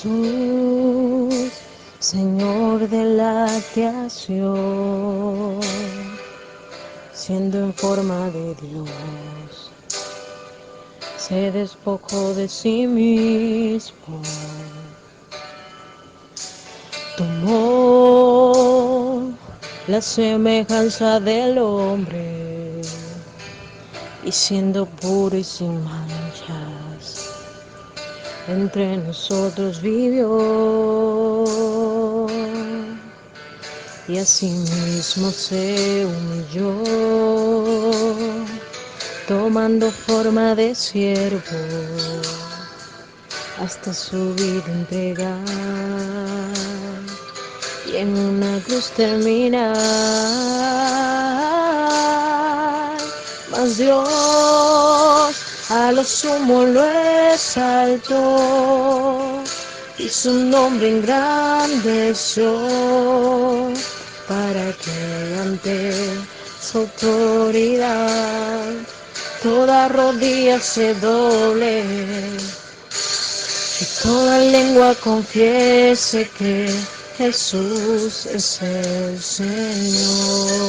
Jesús, Señor de la creación, siendo en forma de Dios, se despojó de sí mismo, tomó la semejanza del hombre y siendo puro y sin manchas, entre nosotros vivió y asimismo se humilló, tomando forma de siervo, hasta su vida entregar y en una cruz terminar. Mas Dios a lo sumo lo exaltó y su nombre engrandeció, para que ante su autoridad toda rodilla se doble y toda lengua confiese que Jesús es el Señor.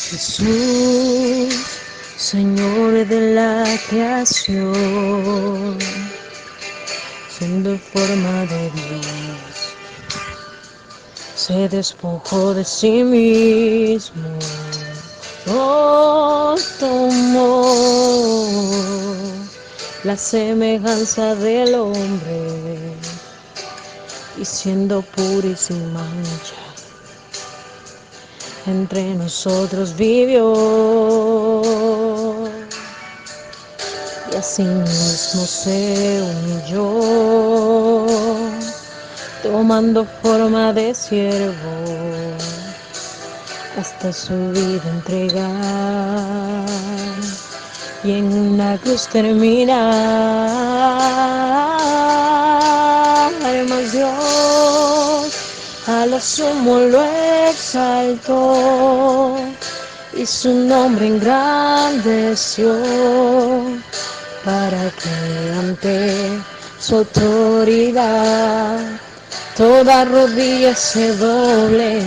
Jesús, Señor de la creación, siendo en forma de Dios, se despojó de sí mismo, nos tomó la semejanza del hombre y siendo puro y sin mancha, entre nosotros vivió y asimismo se humilló, tomando forma de siervo, hasta su vida entregar y en una cruz terminar. Mas Dios a lo sumo lo exaltó y su nombre engrandeció, para que ante su autoridad toda rodilla se doble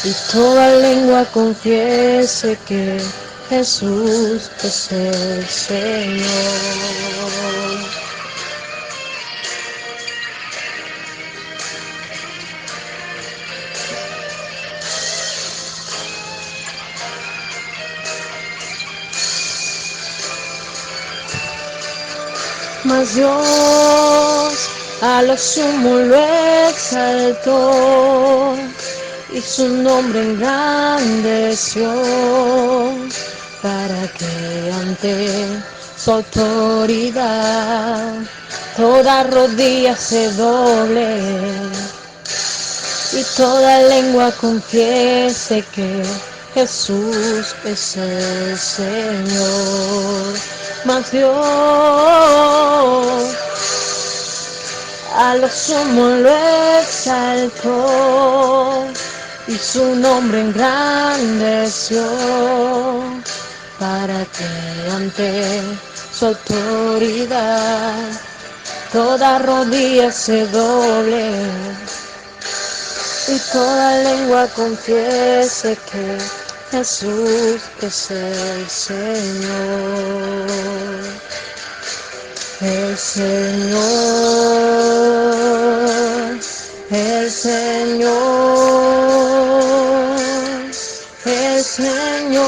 y toda lengua confiese que Jesús es el Señor. Mas Dios a lo sumo lo exaltó y su nombre engrandeció, para que ante su autoridad toda rodilla se doble y toda lengua confiese que Jesús es el Señor. Mas Dios a lo sumo lo exaltó y su nombre engrandeció, para que ante su autoridad toda rodilla se doble y toda lengua confiese que Jesús es el Señor. El Señor, el Señor, el Señor,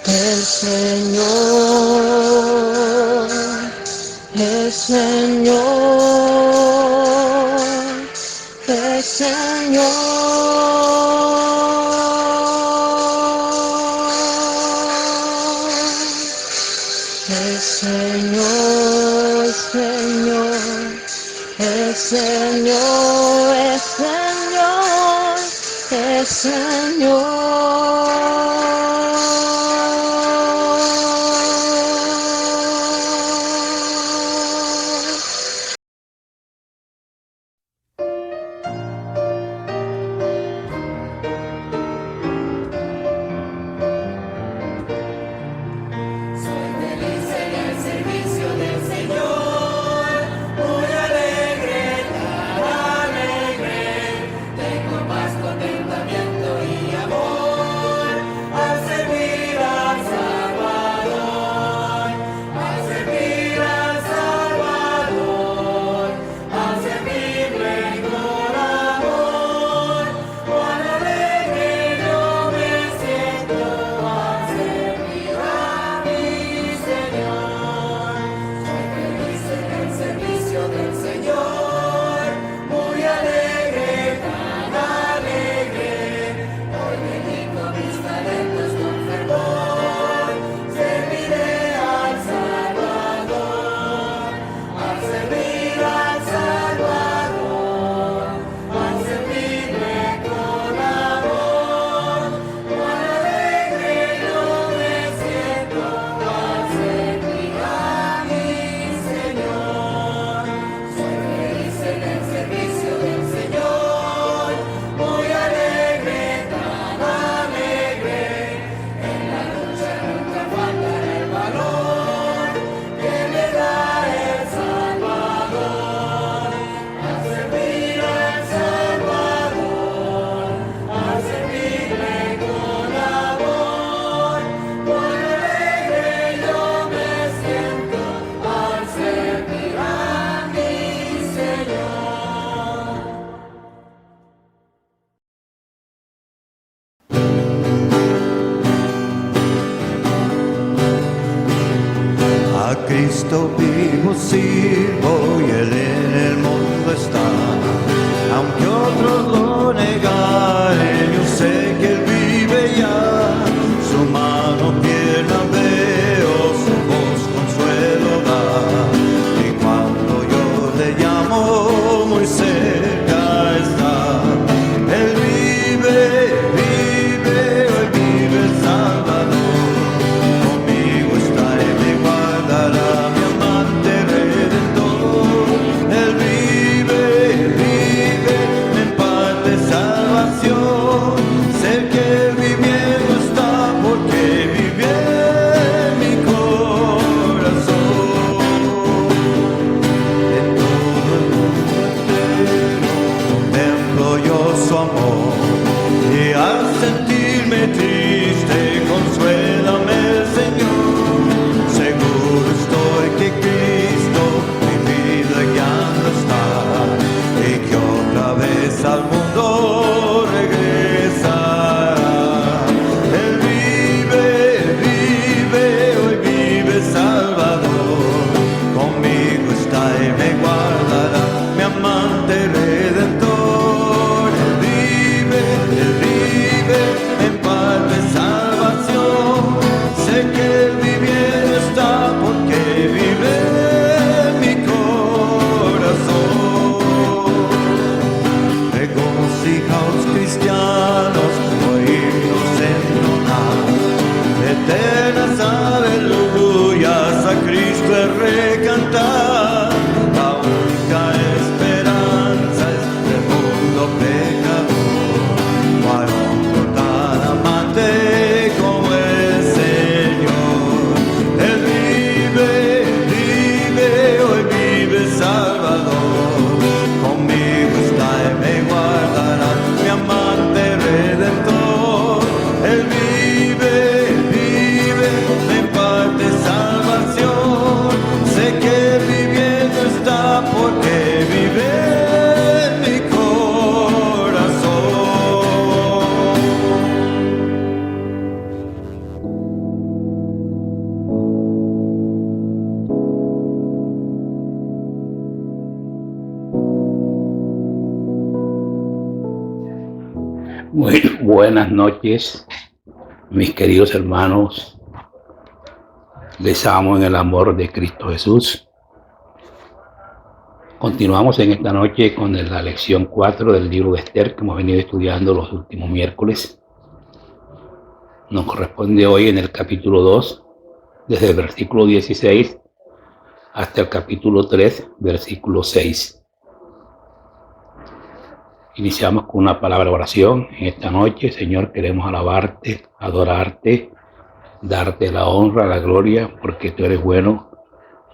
el Señor, el Señor, el Señor. El Señor, Señor, el Señor, el Señor, el Señor. Cristo vivo sirvo y Él en el mundo está. Aunque otros lo negaren, yo sé que Él vive ya. Su mano tierna veo, su voz consuelo da. Y cuando yo le llamo, muy cerca está. Él vive, vive, hoy vive el Salvador. Conmigo está y me guardará, mi amante Redentor. Él vive, vive, en paz de salvación. Sé que Él viviendo está porque vive en mi corazón. En todo el mundo entero contemplo yo su amor, y al sentirme triste consuélame el Señor. Seguro estoy que Cristo mi vida guiando está, y que otra vez al mundo regresará. Él vive, vive, hoy vive el Salvador. Conmigo está y me guardará, mi amante Redentor. Él vive en paz de salvación. Sé que Él viviendo está porque vive en mi corazón. Regocijaos cristianos, oídos entonar eternas aleluyas a Cristo es recantar. La única esperanza es del mundo pecador. No hay otro tan amante como el Señor. Él vive, vive, hoy vive el Salvador. Conmigo está y me guardará, mi amante Redentor. Él vive, vive, en paz de salvación. Sé que Él viviendo está porque vive en mi corazón. Muy buenas noches, mis queridos hermanos. Les amo en el amor de Cristo Jesús. Continuamos en esta noche con la lección 4 del libro de Esther que hemos venido estudiando los últimos miércoles. Nos corresponde hoy en el capítulo 2, desde el versículo 16 hasta el capítulo 3, versículo 6. Iniciamos con una palabra de oración en esta noche. Señor, queremos alabarte, adorarte, darte la honra, la gloria, porque tú eres bueno,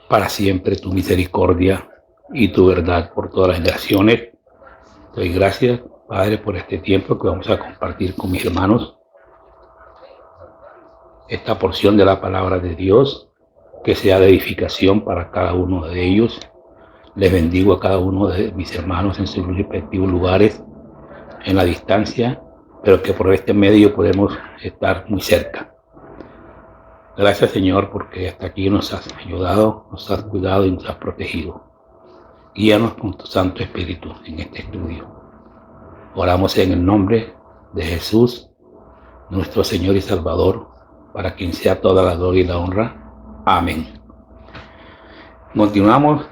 para siempre tu misericordia y tu verdad por todas las generaciones. Te doy gracias, Padre, por este tiempo que vamos a compartir con mis hermanos. Esta porción de la palabra de Dios, que sea de edificación para cada uno de ellos. Les bendigo a cada uno de mis hermanos en sus respectivos lugares, en la distancia, pero que por este medio podemos estar muy cerca. Gracias, Señor, porque hasta aquí nos has ayudado, nos has cuidado y nos has protegido. Guíanos con tu Santo Espíritu en este estudio. Oramos en el nombre de Jesús, nuestro Señor y Salvador, para quien sea toda la gloria y la honra. Amén. Continuamos,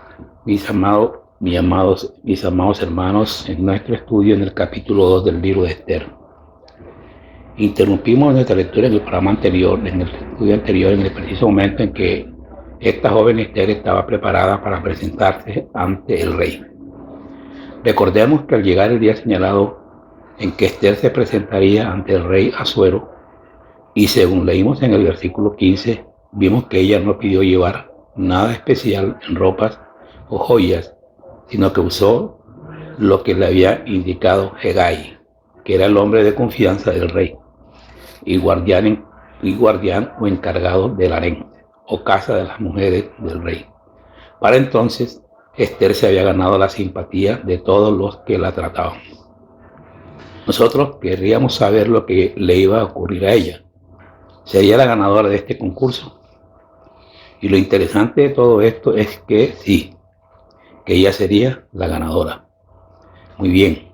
mis amados hermanos, en nuestro estudio en el capítulo 2 del libro de Esther. Interrumpimos nuestra lectura en el programa anterior, en el estudio anterior, en el preciso momento en que esta joven Esther estaba preparada para presentarse ante el rey. Recordemos que al llegar el día señalado en que Esther se presentaría ante el rey Asuero, y según leímos en el versículo 15, vimos que ella no pidió llevar nada especial en ropas o joyas, sino que usó lo que le había indicado Hegai, que era el hombre de confianza del rey y guardián o encargado del harén o casa de las mujeres del rey. Para entonces, Esther se había ganado la simpatía de todos los que la trataban. Nosotros querríamos saber lo que le iba a ocurrir a ella. ¿Sería la ganadora de este concurso? Y lo interesante de todo esto es que sí, que ella sería la ganadora. Muy bien,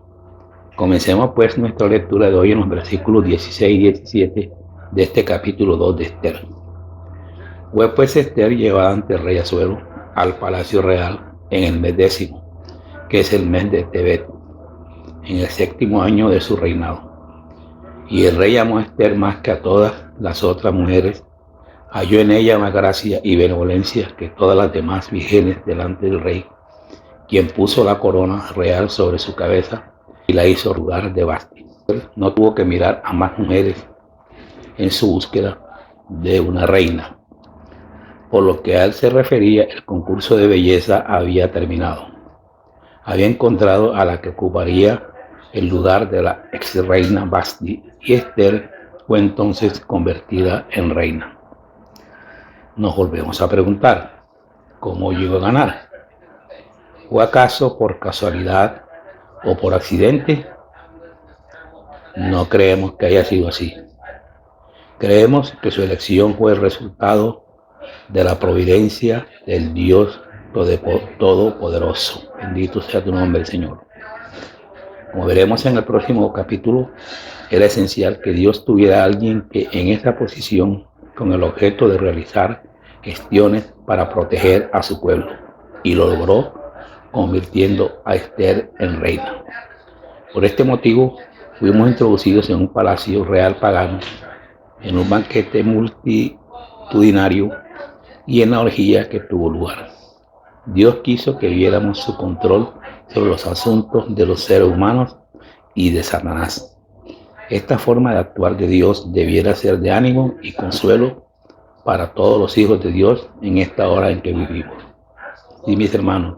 comencemos pues nuestra lectura de hoy en los versículos 16 y 17 de este capítulo 2 de Esther. Fue pues Esther llevada ante el rey Asuero al palacio real en el mes 10º, que es el mes de Tebet, en el 7º año de su reinado. Y el rey amó a Esther más que a todas las otras mujeres, halló en ella más gracia y benevolencia que todas las demás vírgenes delante del rey, quien puso la corona real sobre su cabeza y la hizo lugar de Vasti. No tuvo que mirar a más mujeres en su búsqueda de una reina. Por lo que a él se refería, el concurso de belleza había terminado. Había encontrado a la que ocuparía el lugar de la ex reina Vasti, y Esther fue entonces convertida en reina. Nos volvemos a preguntar, ¿cómo llegó a ganar? ¿Fue acaso por casualidad o por accidente? No creemos que haya sido así. Creemos que su elección fue el resultado de la providencia del Dios Todopoderoso. Bendito sea tu nombre, Señor. Como veremos en el próximo capítulo, era esencial que Dios tuviera a alguien que en esa posición, con el objeto de realizar gestiones para proteger a su pueblo, y lo logró convirtiendo a Esther en reina. Por este motivo, fuimos introducidos en un palacio real pagano, en un banquete multitudinario y en la orgía que tuvo lugar. Dios quiso que viéramos su control sobre los asuntos de los seres humanos y de Satanás. Esta forma de actuar de Dios debiera ser de ánimo y consuelo para todos los hijos de Dios en esta hora en que vivimos. Y mis hermanos,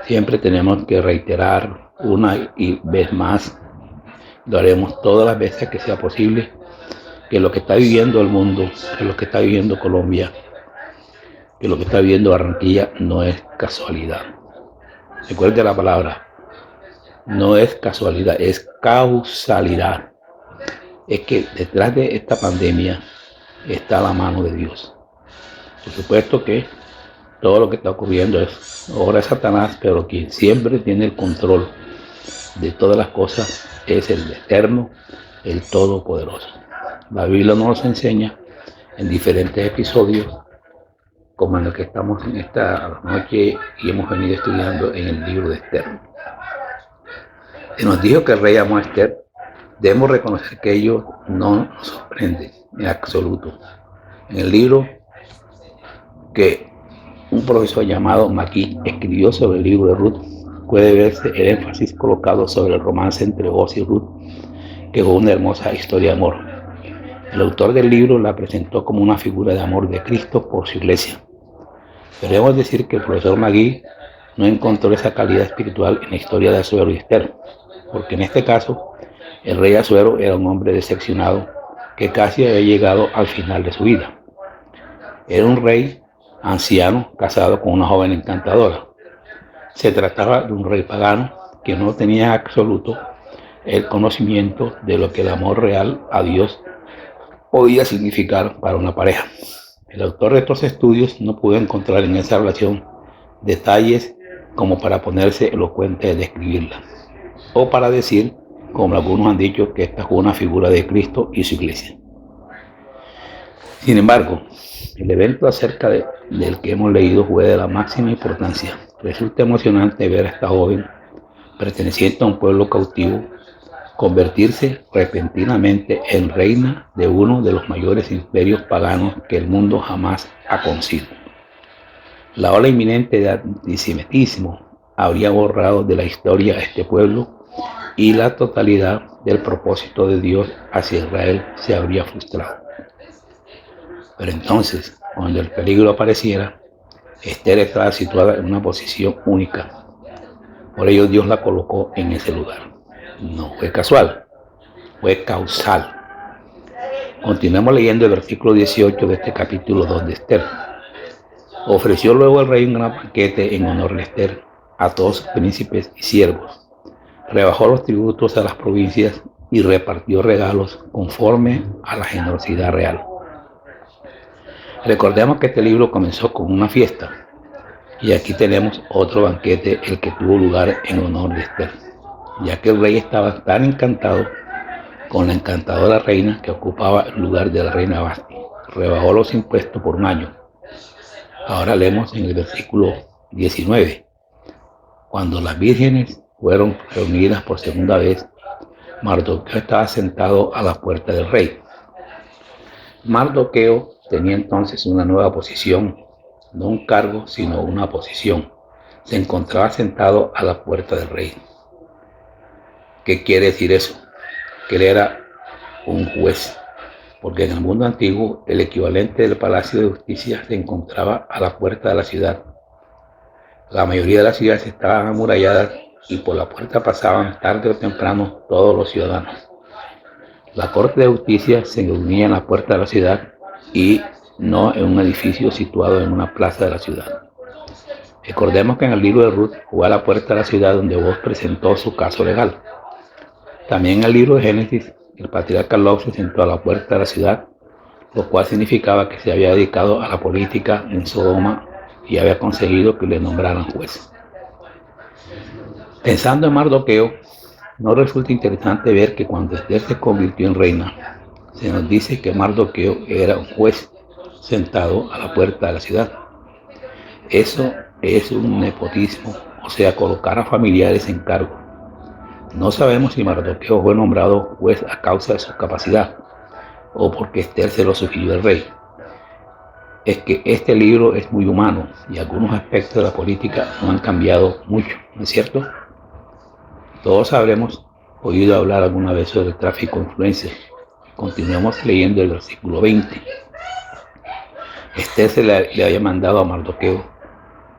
siempre tenemos que reiterar una y vez más, lo haremos todas las veces que sea posible, que lo que está viviendo el mundo, que lo que está viviendo Colombia, que lo que está viviendo Barranquilla no es casualidad. Recuerde la palabra, no es casualidad, es causalidad. Es que detrás de esta pandemia está la mano de Dios. Por supuesto que todo lo que está ocurriendo es obra de Satanás, pero quien siempre tiene el control de todas las cosas es el Eterno, el Todopoderoso. La Biblia nos enseña en diferentes episodios, como en el que estamos en esta noche y hemos venido estudiando en el libro de Esther. Se nos dijo que el rey amó a Esther. Debemos reconocer que ello no nos sorprende en absoluto. En el libro que un profesor llamado Magui escribió sobre el libro de Ruth, puede verse el énfasis colocado sobre el romance entre Boaz y Ruth, que fue una hermosa historia de amor. El autor del libro la presentó como una figura de amor de Cristo por su iglesia. Debemos decir que el profesor Magui no encontró esa calidad espiritual en la historia de Asuero y Esther, porque en este caso el rey Asuero era un hombre decepcionado que casi había llegado al final de su vida. Era un rey anciano casado con una joven encantadora. Se trataba de un rey pagano que no tenía en absoluto el conocimiento de lo que el amor real a Dios podía significar para una pareja. El autor de estos estudios no pudo encontrar en esa relación detalles como para ponerse elocuente de describirla, o para decir, como algunos han dicho, que esta fue una figura de Cristo y su iglesia. Sin embargo, el evento acerca del que hemos leído fue de la máxima importancia. Resulta emocionante ver a esta joven, perteneciente a un pueblo cautivo, convertirse repentinamente en reina de uno de los mayores imperios paganos que el mundo jamás ha conocido. La ola inminente de antisemitismo habría borrado de la historia a este pueblo y la totalidad del propósito de Dios hacia Israel se habría frustrado. Pero entonces, cuando el peligro apareciera, Esther estaba situada en una posición única. Por ello Dios la colocó en ese lugar. No fue casual, fue causal. Continuemos leyendo el versículo 18 de este capítulo 2 de Esther. Ofreció luego el rey un gran banquete en honor de Esther a todos sus príncipes y siervos. Rebajó los tributos a las provincias y repartió regalos conforme a la generosidad real. Recordemos que este libro comenzó con una fiesta y aquí tenemos otro banquete, el que tuvo lugar en honor de Esther, ya que el rey estaba tan encantado con la encantadora reina que ocupaba el lugar de la reina Vasti. Rebajó los impuestos por un año. Ahora leemos en el versículo 19. Cuando las vírgenes fueron reunidas por segunda vez, Mardoqueo estaba sentado a la puerta del rey. Mardoqueo tenía entonces una nueva posición, no un cargo, sino una posición. Se encontraba sentado a la puerta del rey. ¿Qué quiere decir eso? Que él era un juez, porque en el mundo antiguo el equivalente del Palacio de Justicia se encontraba a la puerta de la ciudad. La mayoría de las ciudades estaban amuralladas y por la puerta pasaban tarde o temprano todos los ciudadanos. La Corte de Justicia se reunía en la puerta de la ciudad y no en un edificio situado en una plaza de la ciudad. Recordemos que en el libro de Ruth fue a la puerta de la ciudad donde Booz presentó su caso legal. También en el libro de Génesis, el patriarca Lot se sentó a la puerta de la ciudad, lo cual significaba que se había dedicado a la política en Sodoma y había conseguido que le nombraran juez. Pensando en Mardoqueo, ¿no resulta interesante ver que cuando Esther se convirtió en reina, se nos dice que Mardoqueo era un juez sentado a la puerta de la ciudad? Eso es un nepotismo, o sea, colocar a familiares en cargo. No sabemos si Mardoqueo fue nombrado juez a causa de su capacidad o porque Esther se lo sugirió el rey. Es que este libro es muy humano y algunos aspectos de la política no han cambiado mucho, ¿no es cierto? Todos habremos oído hablar alguna vez sobre el tráfico de influencias. Continuemos leyendo el versículo 20. Esther le había mandado a Mardoqueo.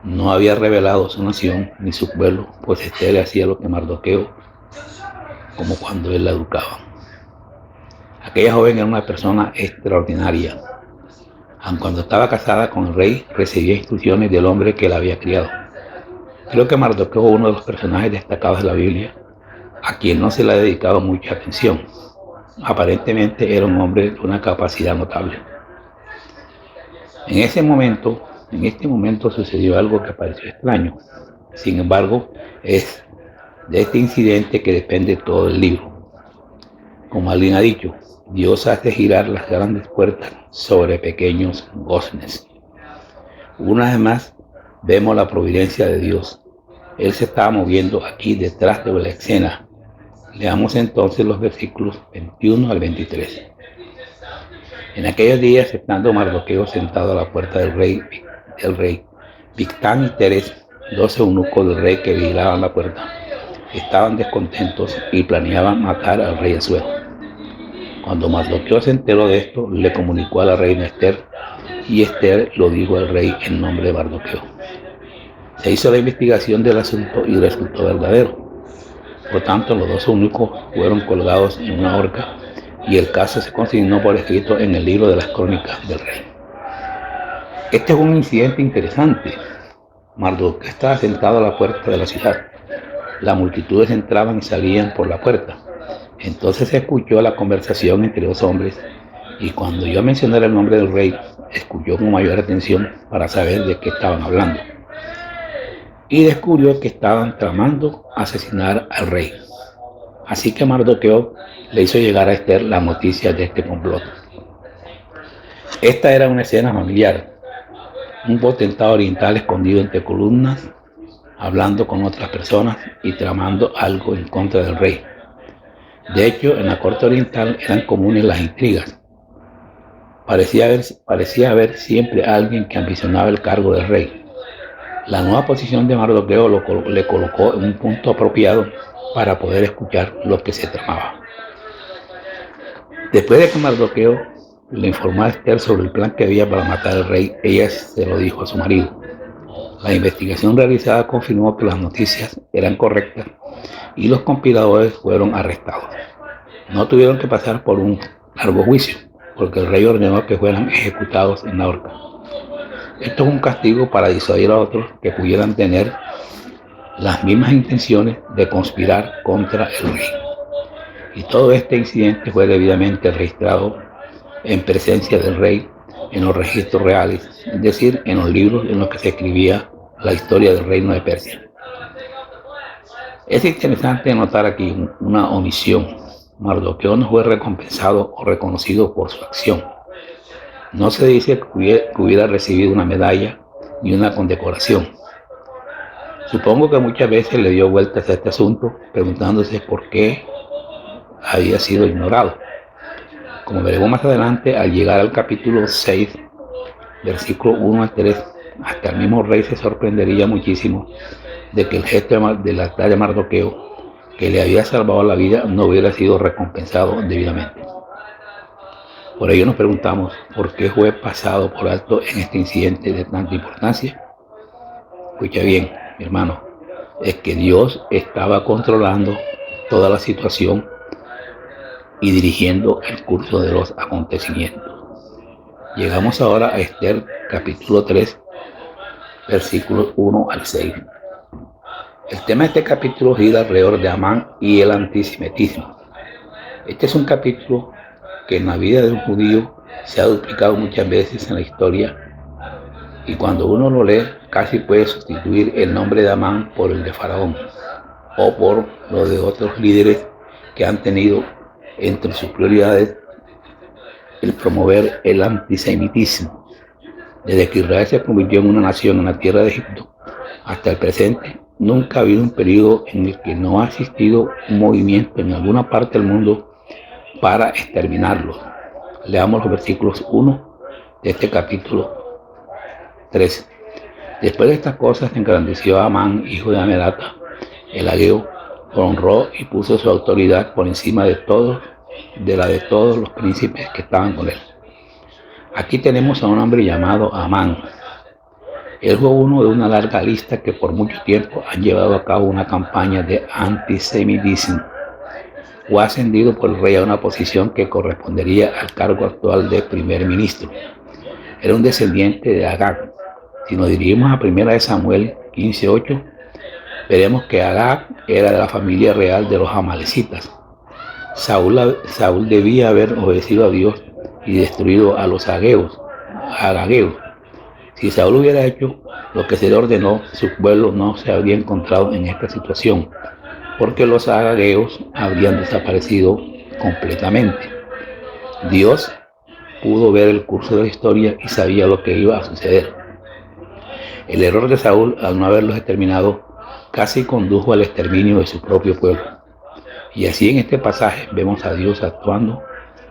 No había revelado su nación ni su pueblo, pues Esther le hacía lo que Mardoqueo, como cuando él la educaba. Aquella joven era una persona extraordinaria. Aun cuando estaba casada con el rey, recibía instrucciones del hombre que la había criado. Creo que Mardoqueo es uno de los personajes destacados de la Biblia, a quien no se le ha dedicado mucha atención. Aparentemente era un hombre de una capacidad notable. En este momento sucedió algo que pareció extraño. Sin embargo, es de este incidente que depende todo el libro. Como alguien ha dicho, Dios hace girar las grandes puertas sobre pequeños goznes. Una vez más, vemos la providencia de Dios. Él se estaba moviendo aquí detrás de la escena. Leamos entonces los versículos 21 al 23. En aquellos días, estando Mardoqueo sentado a la puerta del rey, Bigtán y Teres, 12 eunucos del rey que vigilaban la puerta, estaban descontentos y planeaban matar al rey Asuero. Cuando Mardoqueo se enteró de esto, le comunicó a la reina Esther, y Esther lo dijo al rey en nombre de Mardoqueo. Se hizo la investigación del asunto y resultó verdadero. Por tanto, los dos eunucos fueron colgados en una horca y el caso se consignó por escrito en el libro de las crónicas del rey. Este es un incidente interesante. Mardoqueo estaba sentado a la puerta de la ciudad. Las multitudes entraban y salían por la puerta. Entonces se escuchó la conversación entre dos hombres y cuando yo mencioné el nombre del rey, escuchó con mayor atención para saber de qué estaban hablando. Y descubrió que estaban tramando asesinar al rey. Así que Mardoqueo le hizo llegar a Esther la noticia de este complot. Esta era una escena familiar. Un potentado oriental escondido entre columnas, hablando con otras personas y tramando algo en contra del rey. De hecho, en la corte oriental eran comunes las intrigas. Parecía haber siempre alguien que ambicionaba el cargo del rey. La nueva posición de Mardoqueo le colocó en un punto apropiado para poder escuchar lo que se tramaba. Después de que Mardoqueo le informó a Esther sobre el plan que había para matar al rey, ella se lo dijo a su marido. La investigación realizada confirmó que las noticias eran correctas y los conspiradores fueron arrestados. No tuvieron que pasar por un largo juicio, porque el rey ordenó que fueran ejecutados en la horca. Esto es un castigo para disuadir a otros que pudieran tener las mismas intenciones de conspirar contra el rey. Y todo este incidente fue debidamente registrado en presencia del rey en los registros reales, es decir, en los libros en los que se escribía la historia del reino de Persia. Es interesante notar aquí una omisión. Mardoqueo no fue recompensado o reconocido por su acción. No se dice que hubiera recibido una medalla ni una condecoración. Supongo que muchas veces le dio vueltas a este asunto, preguntándose por qué había sido ignorado. Como veremos más adelante, al llegar al capítulo 6, versículo 1 al 3, hasta el mismo rey se sorprendería muchísimo de que el gesto de la talla de Mardoqueo, que le había salvado la vida, no hubiera sido recompensado debidamente. Por ello nos preguntamos, ¿por qué fue pasado por alto en este incidente de tanta importancia? Escucha bien, mi hermano, es que Dios estaba controlando toda la situación y dirigiendo el curso de los acontecimientos. Llegamos ahora a Esther capítulo 3, versículos 1 al 6. El tema de este capítulo gira alrededor de Amán y el antisemitismo. Este es un capítulo que en la vida de un judío se ha duplicado muchas veces en la historia, y cuando uno lo lee casi puede sustituir el nombre de Amán por el de Faraón o por lo de otros líderes que han tenido entre sus prioridades el promover el antisemitismo. Desde que Israel se convirtió en una nación en la tierra de Egipto hasta el presente, nunca ha habido un periodo en el que no ha existido un movimiento en alguna parte del mundo para exterminarlos. Leamos los versículos 1 de este capítulo 3. Después de estas cosas se engrandeció Amán, hijo de Amedata, el ageo, lo honró y puso su autoridad por encima de la de todos los príncipes que estaban con él. Aquí tenemos a un hombre llamado Amán. Él fue uno de una larga lista que por mucho tiempo han llevado a cabo una campaña de antisemitismo. Fue ascendido por el rey a una posición que correspondería al cargo actual de primer ministro. Era un descendiente de Agag. Si nos dirigimos a 1 Samuel 15:8, veremos que Agag era de la familia real de los amalecitas. Saúl debía haber obedecido a Dios y destruido a los agageos. Si Saúl hubiera hecho lo que se le ordenó, su pueblo no se habría encontrado en esta situación, porque los agageos habrían desaparecido completamente. Dios pudo ver el curso de la historia y sabía lo que iba a suceder. El error de Saúl, al no haberlos exterminado, casi condujo al exterminio de su propio pueblo. Y así en este pasaje vemos a Dios actuando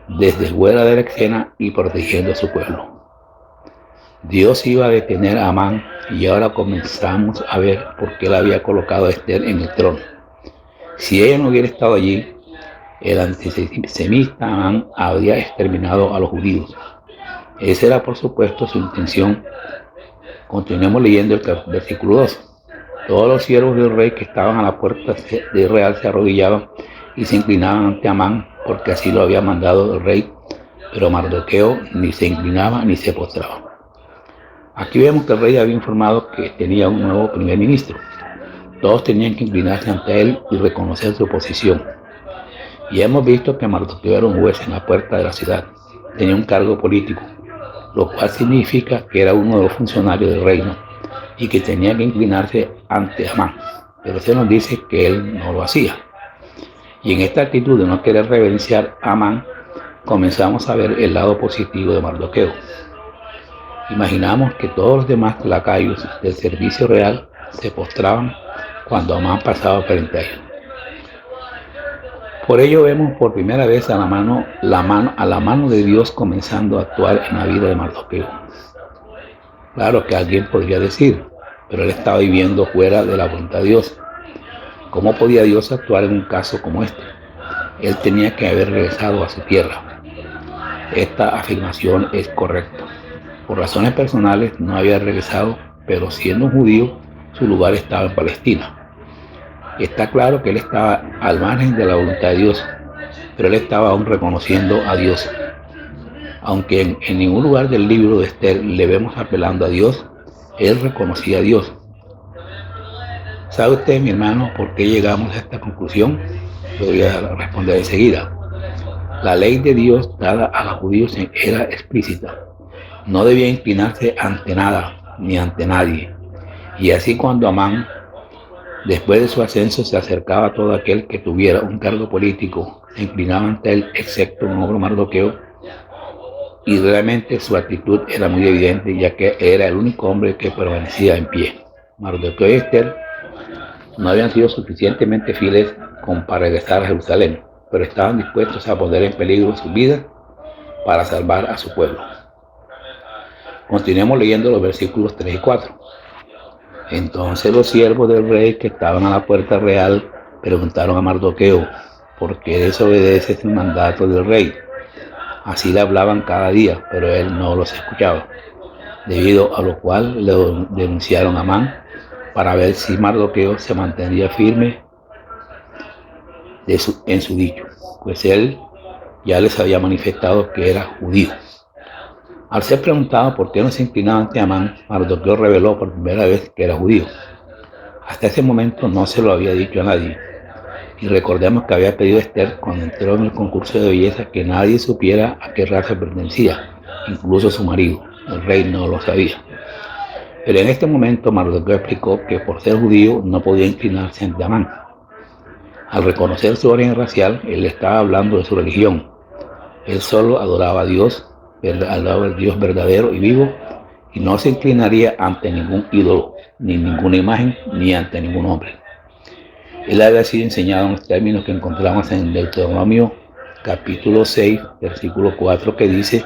desde fuera de la escena y protegiendo a su pueblo. Dios iba a detener a Amán y ahora comenzamos a ver por qué él había colocado a Esther en el trono. Si ella no hubiera estado allí, el antisemita Amán habría exterminado a los judíos. Esa era por supuesto su intención. Continuemos leyendo el versículo 2. Todos los siervos del rey que estaban a la puerta de Israel se arrodillaban y se inclinaban ante Amán, porque así lo había mandado el rey, pero Mardoqueo ni se inclinaba ni se postraba. Aquí vemos que el rey había informado que tenía un nuevo primer ministro. Todos tenían que inclinarse ante él y reconocer su posición. Y hemos visto que Mardoqueo era un juez en la puerta de la ciudad. Tenía un cargo político, lo cual significa que era uno de los funcionarios del reino y que tenía que inclinarse ante Amán. Pero se nos dice que él no lo hacía. Y en esta actitud de no querer reverenciar a Amán, comenzamos a ver el lado positivo de Mardoqueo. Imaginamos que todos los demás lacayos del servicio real se postraban cuando Amán pasaba frente a él. Por ello vemos por primera vez a la mano de Dios comenzando a actuar en la vida de Mardoqueo. Claro que alguien podría decir, pero él estaba viviendo fuera de la voluntad de Dios. ¿Cómo podía Dios actuar en un caso como este? Él tenía que haber regresado a su tierra. Esta afirmación es correcta. Por razones personales no había regresado, pero siendo un judío, su lugar estaba en Palestina. Está claro que él estaba al margen de la voluntad de Dios, pero él estaba aún reconociendo a Dios. Aunque en ningún lugar del libro de Esther le vemos apelando a Dios, él reconocía a Dios. ¿Sabe usted, mi hermano, por qué llegamos a esta conclusión? Lo voy a responder enseguida. La ley de Dios dada a los judíos era explícita. No debía inclinarse ante nada ni ante nadie. Y así cuando Amán, después de su ascenso, se acercaba a todo aquel que tuviera un cargo político, se inclinaba ante él, excepto un hombre Mardoqueo, y realmente su actitud era muy evidente, ya que era el único hombre que permanecía en pie. Mardoqueo y Esther no habían sido suficientemente fieles como para regresar a Jerusalén, pero estaban dispuestos a poner en peligro su vida para salvar a su pueblo. Continuemos leyendo los versículos 3 y 4. Entonces los siervos del rey que estaban a la puerta real preguntaron a Mardoqueo: ¿por qué desobedeces el mandato del rey? Así le hablaban cada día, pero él no los escuchaba, debido a lo cual le denunciaron a Amán para ver si Mardoqueo se mantendría firme en su dicho, pues él ya les había manifestado que era judío. Al ser preguntado por qué no se inclinaba ante Amán, Mardoqueo reveló por primera vez que era judío. Hasta ese momento no se lo había dicho a nadie. Y recordemos que había pedido a Esther, cuando entró en el concurso de belleza, que nadie supiera a qué raza pertenecía, incluso su marido. El rey no lo sabía. Pero en este momento Mardoqueo explicó que por ser judío no podía inclinarse ante Amán. Al reconocer su origen racial, él estaba hablando de su religión. Él solo adoraba a Dios, al Dios verdadero y vivo, y no se inclinaría ante ningún ídolo, ni ninguna imagen, ni ante ningún hombre. Él había sido enseñado en los términos que encontramos en Deuteronomio capítulo 6, versículo 4, que dice: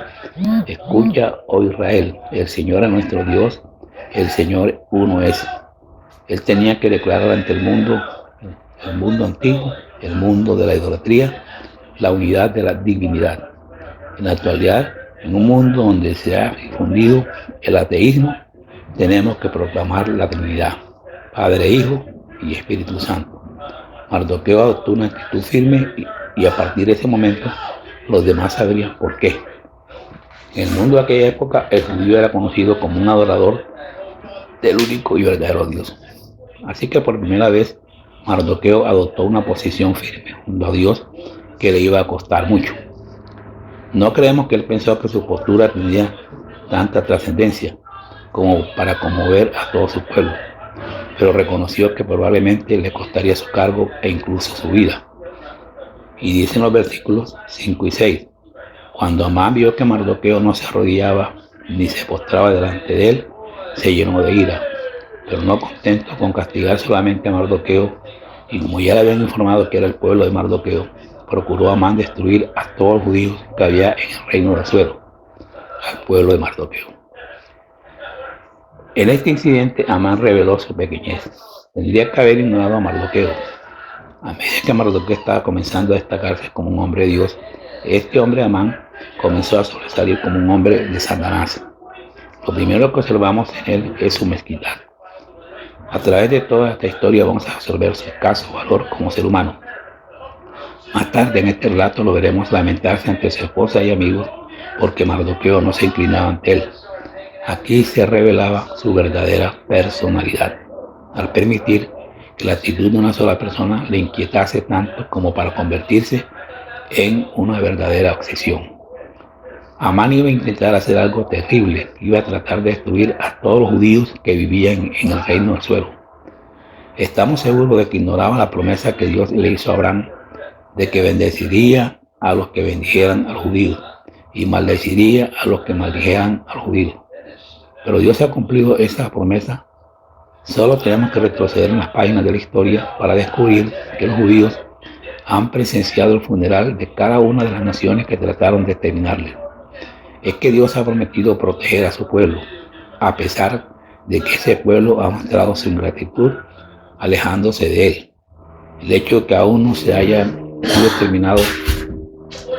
escucha, oh Israel, el Señor es nuestro Dios, el Señor uno es. Él tenía que declarar ante el mundo antiguo, el mundo de la idolatría, la unidad de la divinidad. En la actualidad, en un mundo donde se ha difundido el ateísmo, tenemos que proclamar la Trinidad, Padre, Hijo y Espíritu Santo. Mardoqueo adoptó una actitud firme y a partir de ese momento los demás sabrían por qué. En el mundo de aquella época, el judío era conocido como un adorador del único y verdadero Dios. Así que por primera vez Mardoqueo adoptó una posición firme junto a Dios que le iba a costar mucho. No creemos que él pensó que su postura tenía tanta trascendencia como para conmover a todo su pueblo, pero reconoció que probablemente le costaría su cargo e incluso su vida. Y dicen los versículos 5 y 6, cuando Amán vio que Mardoqueo no se arrodillaba ni se postraba delante de él, se llenó de ira, pero no contento con castigar solamente a Mardoqueo, y como ya le habían informado que era el pueblo de Mardoqueo, procuró Amán destruir a todos los judíos que había en el reino de Asuero, al pueblo de Mardoqueo. En este incidente, Amán reveló su pequeñez. Tendría que haber ignorado a Mardoqueo. A medida que Mardoqueo estaba comenzando a destacarse como un hombre de Dios, este hombre Amán comenzó a sobresalir como un hombre de Satanás. Lo primero que observamos en él es su mezquindad. A través de toda esta historia vamos a absorber su escaso valor como ser humano. Más tarde en este relato lo veremos lamentarse ante su esposa y amigos porque Mardoqueo no se inclinaba ante él. Aquí se revelaba su verdadera personalidad, al permitir que la actitud de una sola persona le inquietase tanto como para convertirse en una verdadera obsesión. Amán iba a intentar hacer algo terrible, iba a tratar de destruir a todos los judíos que vivían en el reino del suelo. Estamos seguros de que ignoraba la promesa que Dios le hizo a Abraham de que bendeciría a los que bendijeran a los judíos y maldeciría a los que maldijeran a los judíos. Pero Dios ha cumplido esa promesa. Solo tenemos que retroceder en las páginas de la historia para descubrir que los judíos han presenciado el funeral de cada una de las naciones que trataron de exterminarle. Es que Dios ha prometido proteger a su pueblo, a pesar de que ese pueblo ha mostrado su ingratitud alejándose de él. El hecho de que aún no se haya sido exterminado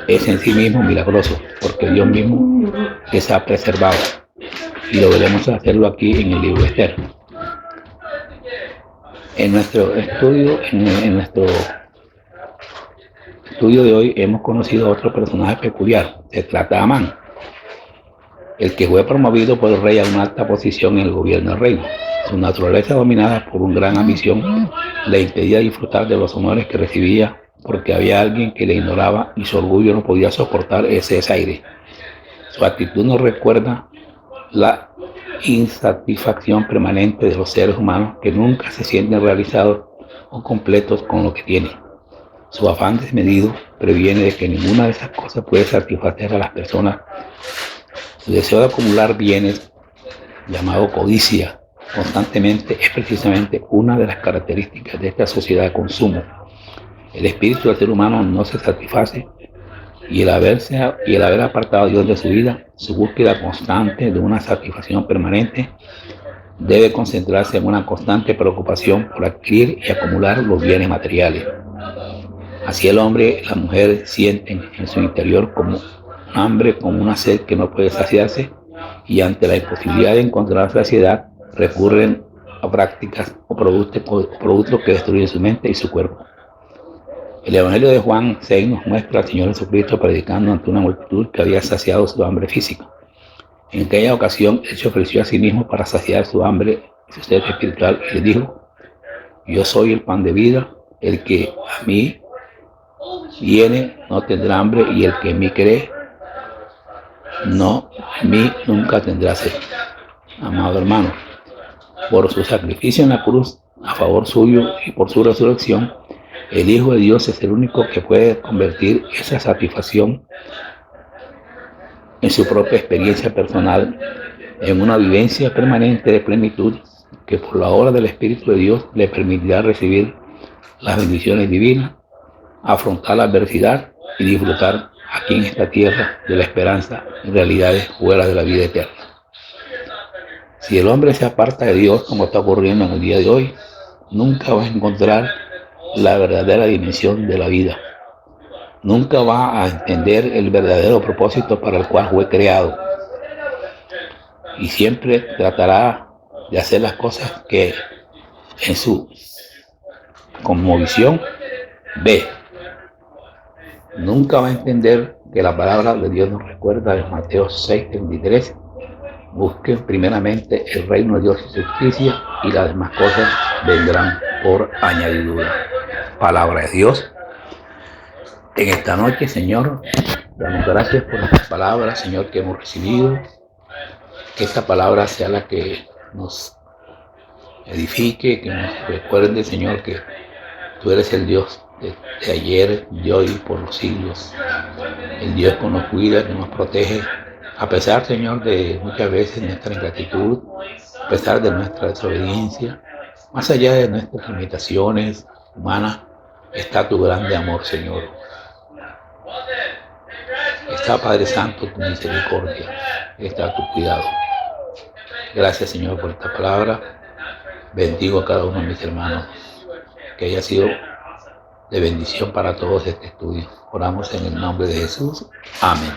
es en sí mismo milagroso, porque Dios mismo les ha preservado. Y lo veremos hacerlo aquí en el libro de Esther. En nuestro estudio de hoy hemos conocido a otro personaje peculiar. Se trata de Amán, el que fue promovido por el rey a una alta posición en el gobierno del reino. Su naturaleza, dominada por una gran ambición, le impedía disfrutar de los honores que recibía porque había alguien que le ignoraba y su orgullo no podía soportar ese desaire. Su actitud nos recuerda la insatisfacción permanente de los seres humanos que nunca se sienten realizados o completos con lo que tienen. Su afán desmedido previene de que ninguna de esas cosas puede satisfacer a las personas. Su deseo de acumular bienes, llamado codicia, constantemente es precisamente una de las características de esta sociedad de consumo. El espíritu del ser humano no se satisface y el haber apartado a Dios de su vida, su búsqueda constante de una satisfacción permanente, debe concentrarse en una constante preocupación por adquirir y acumular los bienes materiales. Así el hombre y la mujer sienten en su interior como un hambre, como una sed que no puede saciarse, y ante la imposibilidad de encontrar saciedad recurren a prácticas o productos que destruyen su mente y su cuerpo. El Evangelio de Juan 6 nos muestra al Señor Jesucristo predicando ante una multitud que había saciado su hambre física. En aquella ocasión, Él se ofreció a sí mismo para saciar su hambre y su sed espiritual y le dijo: yo soy el pan de vida, el que a mí viene no tendrá hambre, y el que en mí cree en mí nunca tendrá sed. Amado hermano, por su sacrificio en la cruz a favor suyo y por su resurrección, el Hijo de Dios es el único que puede convertir esa satisfacción en su propia experiencia personal, en una vivencia permanente de plenitud que por la obra del Espíritu de Dios le permitirá recibir las bendiciones divinas, afrontar la adversidad y disfrutar aquí en esta tierra de la esperanza y realidades fuera de la vida eterna. Si el hombre se aparta de Dios, como está ocurriendo en el día de hoy, nunca va a encontrar la verdadera dimensión de la vida. Nunca va a entender el verdadero propósito para el cual fue creado. Y siempre tratará de hacer las cosas que en su cosmovisión ve. Nunca va a entender que la palabra de Dios nos recuerda en Mateo 6:33: busquen primeramente el reino de Dios y su justicia, y las demás cosas vendrán por añadidura. Palabra de Dios. En esta noche, Señor, damos gracias por las palabras, Señor, que hemos recibido. Que esta palabra sea la que nos edifique, que nos recuerde, Señor, que tú eres el Dios de ayer, de hoy y por los siglos. El Dios que nos cuida, que nos protege, a pesar, Señor, de muchas veces nuestra ingratitud, a pesar de nuestra desobediencia, más allá de nuestras limitaciones humanas, está tu grande amor, Señor. Está, Padre Santo, tu misericordia, está tu cuidado. Gracias, Señor, por esta palabra. Bendigo a cada uno de mis hermanos, que haya sido de bendición para todos este estudio. Oramos en el nombre de Jesús. Amén.